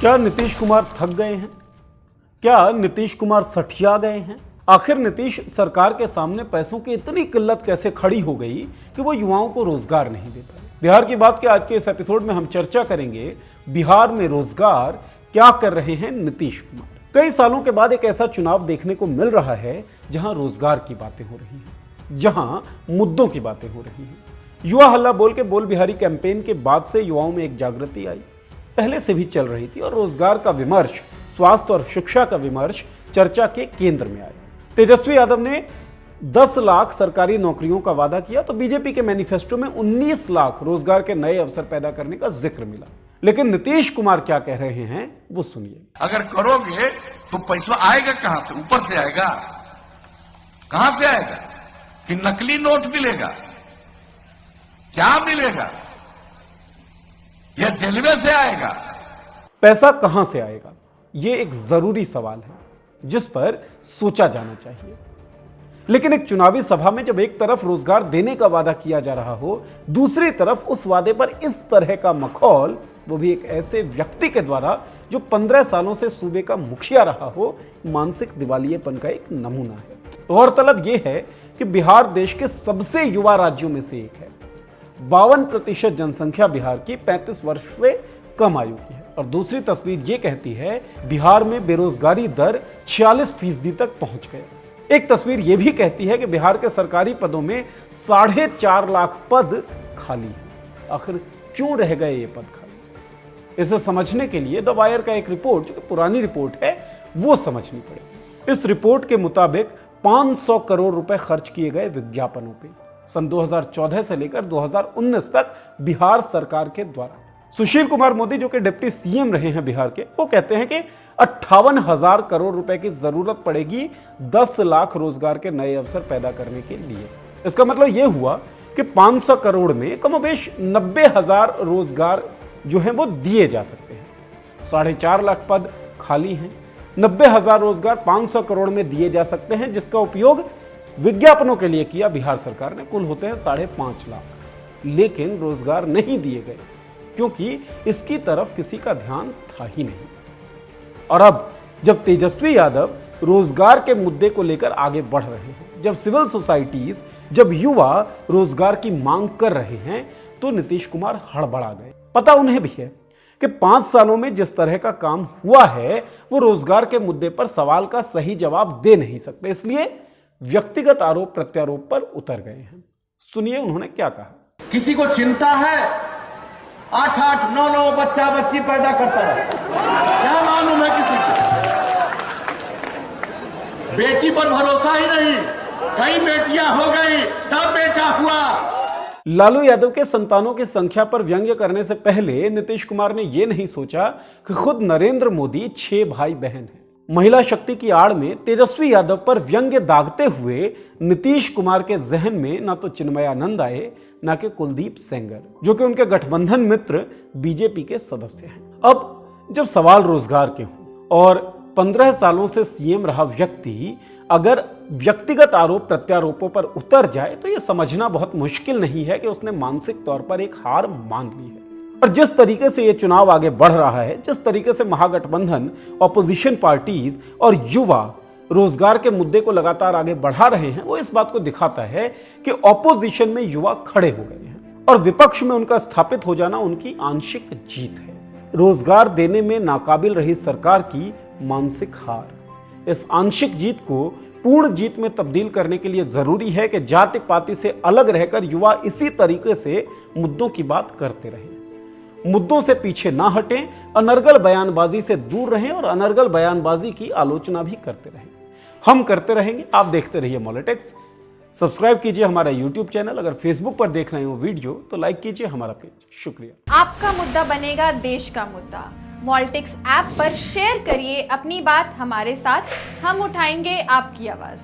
क्या नीतीश कुमार थक गए हैं? क्या नीतीश कुमार सठिया गए हैं? आखिर नीतीश सरकार के सामने पैसों की इतनी किल्लत कैसे खड़ी हो गई कि वो युवाओं को रोजगार नहीं दे पाए? बिहार की बात के आज के इस एपिसोड में हम चर्चा करेंगे बिहार में रोजगार क्या कर रहे हैं नीतीश कुमार। कई सालों के बाद एक ऐसा चुनाव देखने को मिल रहा है जहां रोजगार की बातें हो रही हैं, जहां मुद्दों की बातें हो रही हैं। युवा हल्ला बोल के बोल बिहारी कैंपेन के बाद से युवाओं में एक जागृति आई, पहले से भी चल रही थी, और रोजगार का विमर्श, स्वास्थ्य और शिक्षा का विमर्श चर्चा के केंद्र में आया। तेजस्वी यादव ने 10 लाख सरकारी नौकरियों का वादा किया तो बीजेपी के मैनिफेस्टो में 19 लाख रोजगार के नए अवसर पैदा करने का जिक्र मिला। लेकिन नीतीश कुमार क्या कह रहे हैं वो सुनिए। अगर करोगे तो पैसा आएगा कहां से? ऊपर से आएगा? कहां से आएगा? कि नकली नोट मिलेगा? क्या मिलेगा? या जलवे से आएगा? पैसा कहां से आएगा, ये एक जरूरी सवाल है जिस पर सोचा जाना चाहिए। लेकिन एक चुनावी सभा में जब एक तरफ रोजगार देने का वादा किया जा रहा हो, दूसरी तरफ उस वादे पर इस तरह का मखौल, वो भी एक ऐसे व्यक्ति के द्वारा जो 15 सालों से सूबे का मुखिया रहा हो, मानसिक दिवालियेपन का एक नमूना है। गौरतलब यह है कि बिहार देश के सबसे युवा राज्यों में से एक है। 52% जनसंख्या बिहार की 35 वर्ष से कम आयु की है, और दूसरी तस्वीर ये कहती है बिहार में बेरोजगारी दर 46% तक पहुंच गया। एक तस्वीर ये भी कहती है कि बिहार के सरकारी पदों में 4.5 लाख पद खाली हैं। आखिर क्यों रह गए ये पद खाली? इसे समझने के लिए द वायर का एक रिपोर्ट, जो पुरानी रिपोर्ट है, वो समझनी पड़ेगी। इस रिपोर्ट के मुताबिक 500 करोड़ रुपए खर्च किए गए विज्ञापनों पे सन 2014 से लेकर 2019 तक बिहार सरकार के द्वारा। सुशील कुमार मोदी, जो कि डिप्टी सीएम रहे हैं बिहार के, वो कहते हैं कि 58,000 करोड़ रुपए की जरूरत पड़ेगी 10 लाख रोजगार के नए अवसर पैदा करने के लिए। इसका मतलब यह हुआ कि 500 करोड़ में कमोबेश 90,000 रोजगार जो है वो दिए जा सकते हैं। 4.5 लाख पद खाली हैं, 90,000 रोजगार 500 करोड़ में दिए जा सकते हैं, जिसका उपयोग विज्ञापनों के लिए किया बिहार सरकार ने। कुल होते हैं 5.5 लाख। लेकिन रोजगार नहीं दिए गए क्योंकि इसकी तरफ किसी का ध्यान था ही नहीं। और अब जब तेजस्वी यादव रोजगार के मुद्दे को लेकर आगे बढ़ रहे हैं, जब सिविल सोसाइटीज, जब युवा रोजगार की मांग कर रहे हैं, तो नीतीश कुमार हड़बड़ा गए। पता उन्हें भी है कि 5 सालों में जिस तरह का काम हुआ है, वो रोजगार के मुद्दे पर सवाल का सही जवाब दे नहीं सकते, इसलिए व्यक्तिगत आरोप प्रत्यारोप पर उतर गए हैं। सुनिए उन्होंने क्या कहा। किसी को चिंता है 8-8, 9-9 बच्चा बच्ची पैदा करता रहता, क्या मालूम है किसी को? बेटी पर भरोसा ही नहीं, कई बेटियां हो गई तब बेटा हुआ। लालू यादव के संतानों की संख्या पर व्यंग्य करने से पहले नीतीश कुमार ने यह नहीं सोचा कि खुद नरेंद्र मोदी 6 भाई बहन हैं। महिला शक्ति की आड़ में तेजस्वी यादव पर व्यंग्य दागते हुए नीतीश कुमार के जहन में ना तो चिन्मयानंद आए, ना कि कुलदीप सेंगर, जो कि उनके गठबंधन मित्र बीजेपी के सदस्य हैं। अब जब सवाल रोजगार के हों और 15 सालों से सीएम रहा व्यक्ति अगर व्यक्तिगत आरोप प्रत्यारोपों पर उतर जाए, तो यह समझना बहुत मुश्किल नहीं है कि उसने मानसिक तौर पर एक हार मान ली है। और जिस तरीके से यह चुनाव आगे बढ़ रहा है, जिस तरीके से महागठबंधन, ऑपोजिशन पार्टीज और युवा रोजगार के मुद्दे को लगातार आगे बढ़ा रहे हैं, वो इस बात को दिखाता है कि ऑपोजिशन में युवा खड़े हो गए हैं और विपक्ष में उनका स्थापित हो जाना उनकी आंशिक जीत है। रोजगार देने में नाकाबिल रही सरकार की मानसिक हार, इस आंशिक जीत को पूर्ण जीत में तब्दील करने के लिए जरूरी है कि जाति पाति से अलग रहकर युवा इसी तरीके से मुद्दों की बात करते रहें, मुद्दों से पीछे ना हटें, अनर्गल बयानबाजी से दूर रहें और अनर्गल बयानबाजी की आलोचना भी करते रहें। हम करते रहेंगे, आप देखते रहिए मॉलिटिक्स। सब्सक्राइब कीजिए हमारा यूट्यूब चैनल। अगर फेसबुक पर देख रहे हो वीडियो तो लाइक कीजिए हमारा पेज। शुक्रिया। आपका मुद्दा बनेगा देश का मुद्दा। मॉलिटिक्स ऐप पर शेयर करिए अपनी बात हमारे साथ, हम उठाएंगे आपकी आवाज।